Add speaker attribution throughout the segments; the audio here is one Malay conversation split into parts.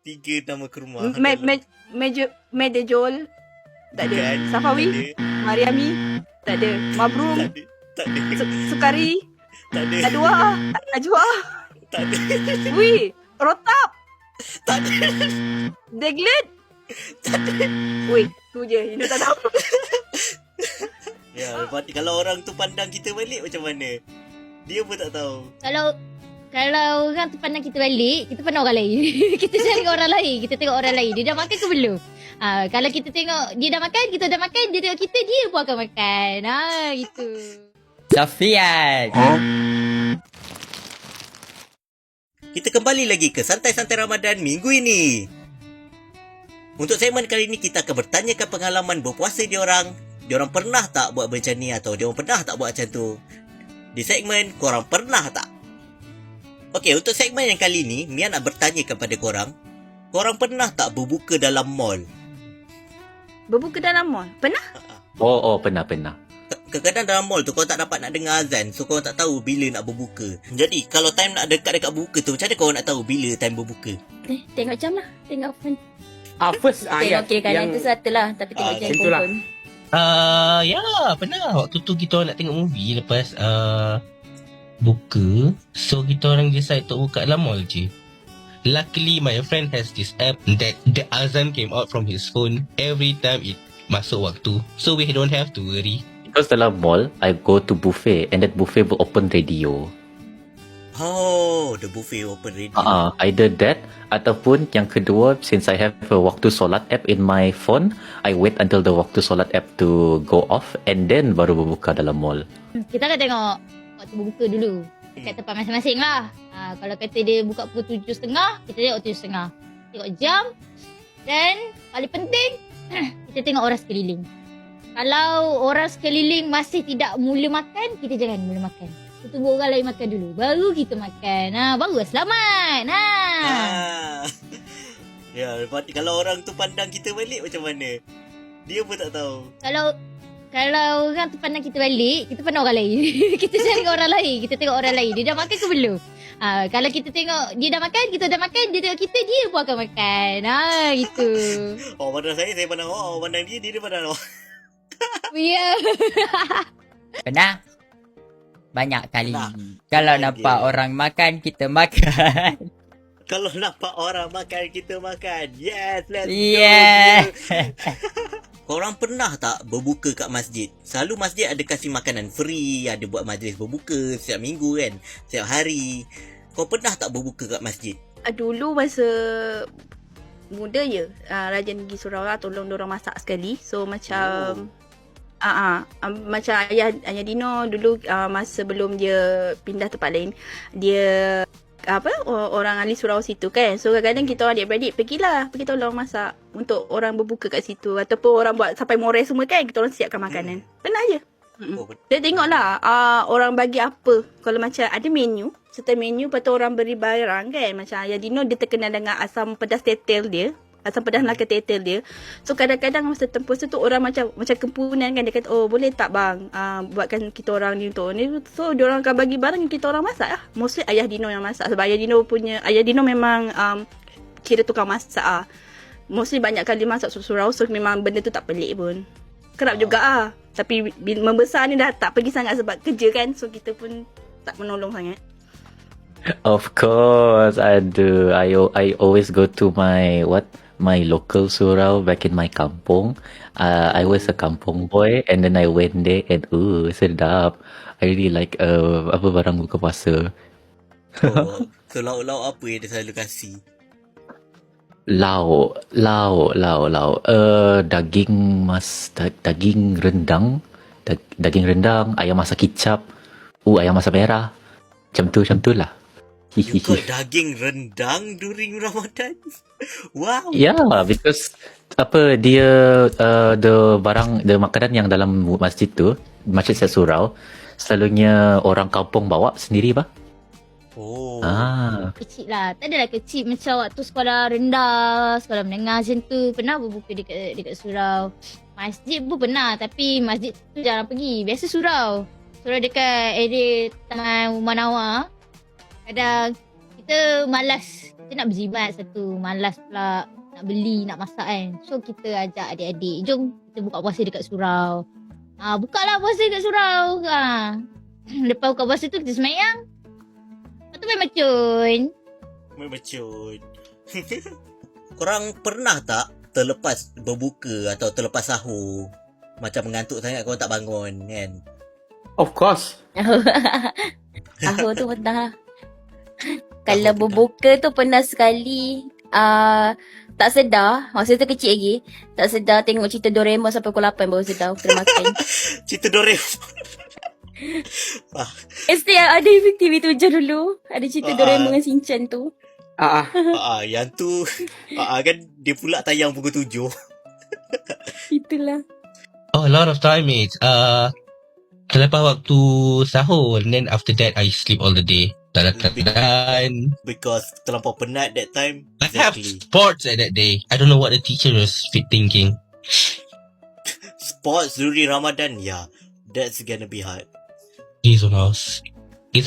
Speaker 1: 3 nama ke rumah.
Speaker 2: Medejol. Tak ada.
Speaker 1: Bukan.
Speaker 2: Safawi. Mariami. Tak ada. Mabrum.
Speaker 1: Tak ada.
Speaker 2: Sukari.
Speaker 1: Tak ada.
Speaker 2: Ajwa.
Speaker 1: Tak ada.
Speaker 2: Wih. Rotap.
Speaker 1: Tak ada.
Speaker 2: Deglet.
Speaker 1: Tak ada.
Speaker 2: Wih. Tu je. Ina tak tahu.
Speaker 1: Ya, kalau orang tu pandang kita balik macam mana? Dia pun tak tahu.
Speaker 3: Kalau orang tu pandang kita balik, kita pandang orang lain. Kita cari orang lain. Kita tengok orang lain. Dia dah makan ke belum? Kalau kita tengok dia dah makan, kita dah makan. Dia tengok kita, dia pun akan makan. Gitu.
Speaker 4: Safian.
Speaker 1: Kita kembali lagi ke Santai-Santai Ramadan minggu ini. Untuk segmen kali ini, kita akan bertanyakan pengalaman berpuasa diorang. Diorang pernah tak buat macam ni atau diorang pernah tak buat macam tu? Di segmen korang pernah tak? Okey, untuk segmen yang kali ni, Mia nak bertanya kepada korang. Korang pernah tak berbuka dalam mall?
Speaker 2: Berbuka dalam mall? Pernah?
Speaker 4: Oh, pernah.
Speaker 1: Kadang-kadang dalam mall tu korang tak dapat nak dengar azan. So korang tak tahu bila nak berbuka. Jadi kalau time nak dekat-dekat buka tu, macam mana korang nak tahu bila time berbuka?
Speaker 3: Tengok jam lah. Tengok phone.
Speaker 5: First
Speaker 3: Tengok kiri kanan tu satu lah. Tapi tengok jam
Speaker 5: macam tu lah.
Speaker 3: phone.
Speaker 6: Ya, pernah. Waktu tu kita orang nak tengok movie lepas buka. So kita orang decide untuk buka dalam mall je. Luckily my friend has this app that the azan came out from his phone every time it masuk waktu. So we don't have to worry.
Speaker 4: Because dalam mall, I go to buffet and that buffet will open radio.
Speaker 1: Oh, the buffet open ready.
Speaker 4: Either that ataupun yang kedua, since I have a waktu solat app in my phone, I wait until the waktu solat app to go off and then baru berbuka dalam mall.
Speaker 3: Kita akan tengok waktu berbuka dulu. Dekat tempat masing-masing lah. Kalau kata dia buka pukul 7.30, kita tengok 7.30. Tengok jam. Dan paling penting, kita tengok orang sekeliling. Kalau orang sekeliling masih tidak mula makan, kita jangan mula makan. Kita tunggu orang lain makan dulu. Baru kita makan. Baru selamat.
Speaker 1: Ya, kalau orang tu pandang kita balik macam mana? Dia pun tak tahu.
Speaker 3: Kalau orang tu pandang kita balik, kita pandang orang lain. Kita cari orang lain. Kita tengok orang lain. Dia dah makan ke belum? Kalau kita tengok dia dah makan, kita dah makan. Dia tengok kita, dia pun akan makan. Gitu.
Speaker 1: Pandang saya pandang awak. Pandang dia pandang awak.
Speaker 3: Ya.
Speaker 4: Pernah? Banyak kali. Kalau
Speaker 1: Banyak
Speaker 4: nampak
Speaker 1: dia.
Speaker 4: orang makan, kita makan.
Speaker 1: Kalau nampak orang makan, kita makan. Yes, let's
Speaker 4: Yeah.
Speaker 1: go. Korang pernah tak berbuka kat masjid? Selalu masjid ada kasih makanan free, ada buat majlis berbuka setiap minggu kan, setiap hari. Kau pernah tak berbuka kat masjid?
Speaker 2: Dulu masa muda je, rajin pergi surau lah, tolong diorang masak sekali. So macam macam ayah Dino dulu, masa belum dia pindah tempat lain, dia orang ahli surau situ kan. So kadang-kadang kita orang adik-beradik pergi tolong masak untuk orang berbuka kat situ, ataupun orang buat sampai more semua kan, kita orang siapkan makanan. Pernah je. Dia tengoklah orang bagi apa. Kalau macam ada menu, serta menu, lepas tu orang beri barang kan. Macam ayah Dino, dia terkenal dengan asam pedas tetel dia, asam pedas Melaka tetel dia. So kadang-kadang masa tempus tu orang macam kempunan kan. Dia kata, oh boleh tak bang, buatkan kita orang ni untuk ni. So diorang akan bagi barang yang kita orang masak lah. Mostly ayah Dino yang masak. Sebab ayah Dino memang kira tukang masak lah. Mostly banyak kali masak surau. So memang benda tu tak pelik pun. Kerap juga lah. Tapi membesar ni dah tak pergi sangat sebab kerja kan. So kita pun tak menolong sangat.
Speaker 4: Of course, I do. I always go to my local surau back in my kampung. I was a kampung boy and then I went there and sedap. I really like barang buka puasa.
Speaker 1: So lauk-lauk apa yang dia selalu kasih?
Speaker 4: Lauk. Daging rendang, ayam masak kicap, ayam masak merah. Macam tu lah.
Speaker 1: You got daging rendang during Ramadan? Wow.
Speaker 4: Yeah, because dia the makanan yang dalam masjid tu, Masjid Set Surau, selalunya orang kampung bawa sendiri bah.
Speaker 1: Oh.
Speaker 3: Kecil lah. Tak adalah kecil macam waktu sekolah rendah, sekolah menengah macam tu. Pernah berbuka dekat surau. Masjid pun pernah, tapi masjid tu jarang pergi. Biasa surau. Surau dekat area Taman Rumah Nawar. Kadang kita malas kita nak berjimat satu. Malas pula nak beli, nak masak kan. So kita ajak adik-adik, jom kita buka puasa dekat surau. Bukalah puasa dekat surau. Lepas buka puasa tu kita semayang. Lepas tu main macun.
Speaker 1: Memecut. Korang pernah tak terlepas berbuka atau terlepas sahur? Macam mengantuk sangat korang tak bangun kan?
Speaker 5: Of course.
Speaker 7: Aku tu pernah. Kalau berbuka tu pernah sekali. Tak sedar. Masa tu kecil lagi. Tak sedar tengok cerita Doraemon sampai pukul 8 baru sedar. Kena makan.
Speaker 1: Cerita Doraemon.
Speaker 7: Mesti ada TV7 dulu. Ada cerita Doraemon dengan Shinchan tu.
Speaker 1: Yang tu kan dia pula tayang pukul 7.
Speaker 7: Itulah.
Speaker 6: Oh, a lot of time it's terlepas waktu sahur, and then after that I sleep all the day. Dan
Speaker 1: Because terlampau penat that time.
Speaker 6: I have sports at that day. I don't know what the teacher was thinking.
Speaker 1: Sports during Ramadan, that's gonna be hard.
Speaker 6: It's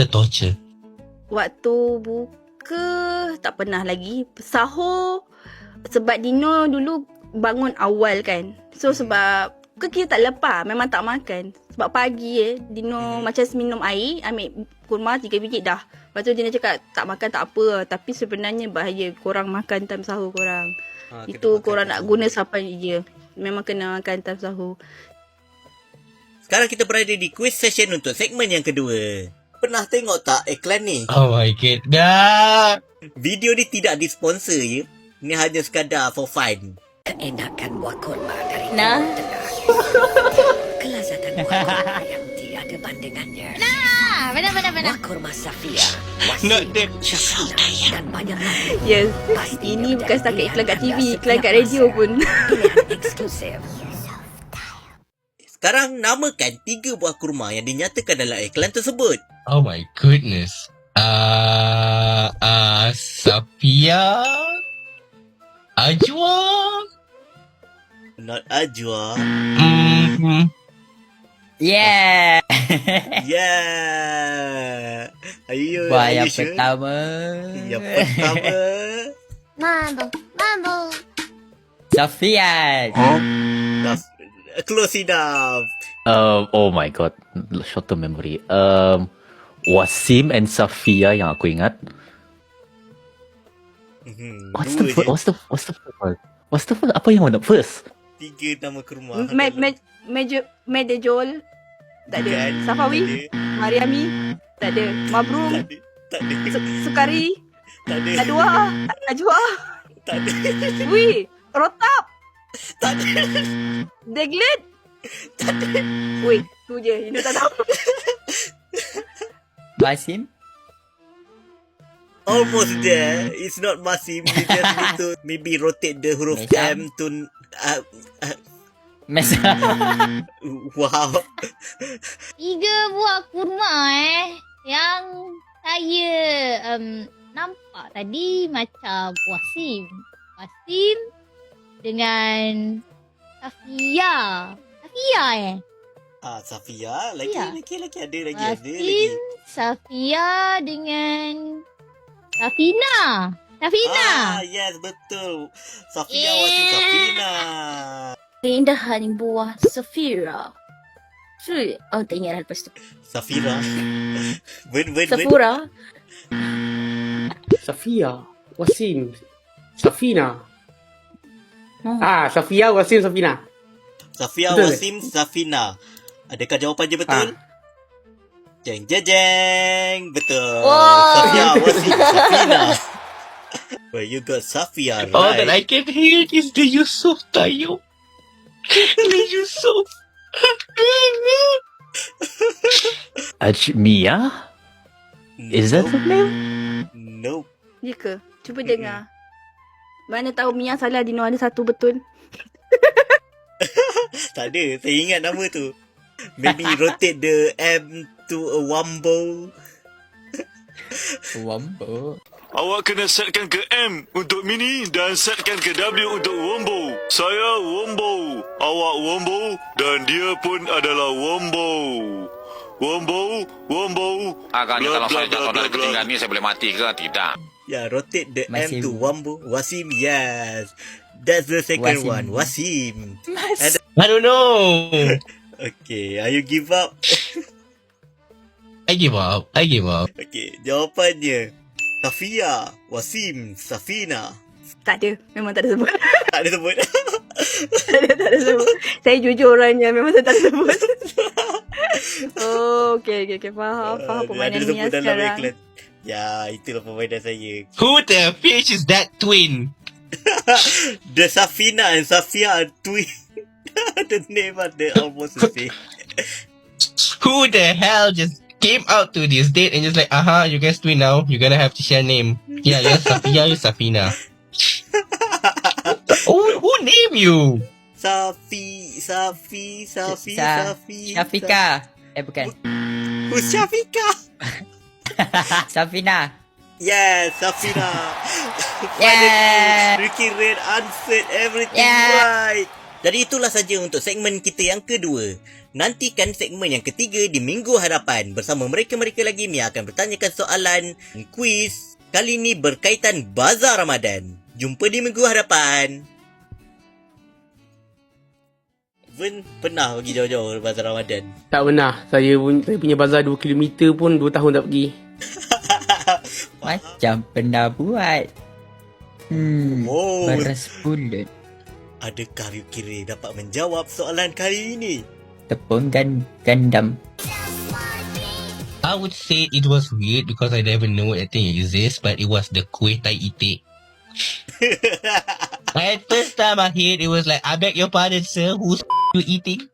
Speaker 6: a torture.
Speaker 2: Waktu buka tak pernah lagi. Sahur sebab Dino dulu bangun awal kan. So sebab kita tak lepas, memang tak makan. Sebab pagi Dino macam minum air, ambil kurma 3 biji dah. Lepas tu Dino cakap tak makan tak apa. Tapi sebenarnya bahaya korang makan time sahur korang. Itu korang nak guna sampai je. Memang kena makan time sahur.
Speaker 1: Sekarang kita berada di quiz session untuk segmen yang kedua. Pernah tengok tak iklan ni?
Speaker 6: Oh my god.
Speaker 1: Video ni tidak disponsor ya. Ni hanya sekadar for fun.
Speaker 8: Keenakan buah kurma dari
Speaker 7: Nah.
Speaker 8: Timur Tengah. Kelazatan buah kurma yang tiada bandingannya.
Speaker 3: Benar.
Speaker 8: Buah kurma Safia,
Speaker 6: Not that.
Speaker 8: Syafina dan banyak lagi.
Speaker 2: Yes.
Speaker 8: Pasti
Speaker 2: Ini bukan setakat iklan kat TV,
Speaker 8: setiap
Speaker 2: iklan kat radio
Speaker 8: masa.
Speaker 2: pun.
Speaker 8: Pilihan eksklusif.
Speaker 1: Sekarang namakan 3 buah kurma yang dinyatakan dalam iklan tersebut.
Speaker 6: Oh my goodness. Safia, Ajwa.
Speaker 1: Not Ajwa.
Speaker 9: Yeah.
Speaker 1: Yeah. Ayo.
Speaker 9: Buah
Speaker 1: are
Speaker 9: yang
Speaker 1: you sure?
Speaker 9: pertama.
Speaker 1: Yang pertama.
Speaker 3: Mambo.
Speaker 9: Safian.
Speaker 1: Close enough.
Speaker 4: Oh my god, short term memory. Wasim and Safia yang aku ingat. What's the
Speaker 1: Dua je.
Speaker 4: first one? What's the first? Apa yang mana first?
Speaker 1: 3 nama kurma.
Speaker 2: Medejol tak ada.
Speaker 1: Bukan.
Speaker 2: Safawi,
Speaker 1: Tak
Speaker 2: Mariami tak ada. Mabrum,
Speaker 1: ada. Tak ada.
Speaker 2: Sukari,
Speaker 1: Tak ada.
Speaker 2: Adwa, Ajwa,
Speaker 1: Tak ada.
Speaker 2: Wi, Rotap,
Speaker 1: Tak ada.
Speaker 2: Deglet. Weh, tu je. Ina tak tahu.
Speaker 9: Basim.
Speaker 1: Almost there. It's not Masim. You just need to maybe rotate the huruf
Speaker 9: Mesam.
Speaker 1: M to...
Speaker 9: Mesa.
Speaker 1: wow.
Speaker 3: 3 buah kurma yang saya nampak tadi macam Wasim dengan Safia.
Speaker 1: Safia. Lagi ada.
Speaker 3: Wasim, Safia dengan Safina.
Speaker 1: Yes, betul. Safia Wasim Safina.
Speaker 7: Keindahan buah Safira. Tak ingat dah lepas tu.
Speaker 1: Safira. Ben.
Speaker 7: Safura.
Speaker 5: Safia, Wasim, Safina.
Speaker 7: Oh.
Speaker 5: Safia, Wasim, Safina.
Speaker 1: Safia
Speaker 5: Betul.
Speaker 1: Wasim Safina. Adakah jawapannya betul? Jeng. Betul.
Speaker 7: Wow.
Speaker 1: Safia Wasim Safina. Well, you got Safia right.
Speaker 6: All that I can hear is the Yusuf tayo. The Yusuf.
Speaker 4: Ajmia? Is that the name?
Speaker 1: Nope.
Speaker 2: Ya ke? Cuba dengar. Mana tahu Mia salah, Dino ada satu betul.
Speaker 1: Tak ada. Saya ingat nama tu. Maybe rotate the M to a Wombo.
Speaker 9: Wambo.
Speaker 10: Awak kena setkan ke M untuk mini dan setkan ke W untuk Wombo. Saya Wombo. Awak Wombo dan dia pun adalah Wombo. Wombo, Wombo.
Speaker 9: Agaknya kalau saya jatuh dari ketinggian ini saya boleh mati ke tidak?
Speaker 1: Yeah, rotate the
Speaker 11: Wasim.
Speaker 1: M to Wombo. Wasim, yes. That's the second
Speaker 11: Wasim.
Speaker 1: one. Wasim.
Speaker 6: I don't know.
Speaker 1: Okay, are you give up?
Speaker 6: I give up.
Speaker 1: Okay, jawapannya Safia, Wasim, Safina.
Speaker 2: Tak ada. Memang tak ada sebut.
Speaker 1: Tak ada sebut.
Speaker 2: tak ada sebut. Saya jujur orangnya. Memang saya tak ada sebut. Oh, okay. Faham
Speaker 1: Ada
Speaker 2: permainan
Speaker 1: sebut
Speaker 2: Mia
Speaker 1: dalam
Speaker 2: sekarang.
Speaker 1: iklan. Ya, itulah permainan saya.
Speaker 6: Who the fish is that twin?
Speaker 1: The Safina and Safia are twin. The name are almost the same.
Speaker 6: Who the hell just came out to this date and just like, you guys twin now. You're gonna have to share name. Yeah, you're Safia, you're Safina. Who named you?
Speaker 1: Safi.
Speaker 11: Syafika. Bukan.
Speaker 1: Who's Syafika?
Speaker 11: Safina.
Speaker 1: Yes, Safina.
Speaker 11: Yeah.
Speaker 1: Ricky Red answered everything
Speaker 11: Yeah.
Speaker 1: right. Jadi itulah saja untuk segmen kita yang kedua. Nantikan segmen yang ketiga di minggu hadapan. Bersama mereka-mereka lagi, Mia akan bertanyakan soalan, kuis. Kali ini berkaitan Bazar Ramadan. Jumpa di minggu hadapan. Ven pernah pergi jauh-jauh Bazar Ramadan?
Speaker 5: Tak pernah. Saya punya bazar 2 km pun 2 tahun tak pergi.
Speaker 11: Macam pernah buat.
Speaker 1: Oh.
Speaker 11: Beras bulat.
Speaker 1: Adakah Yukiri dapat menjawab soalan kali ini?
Speaker 11: Tepung gandam.
Speaker 6: I would say it was weird because I never know that thing exists, but it was the kuih tai itik. At first time I heard it was like, I beg your pardon sir, who's you eating?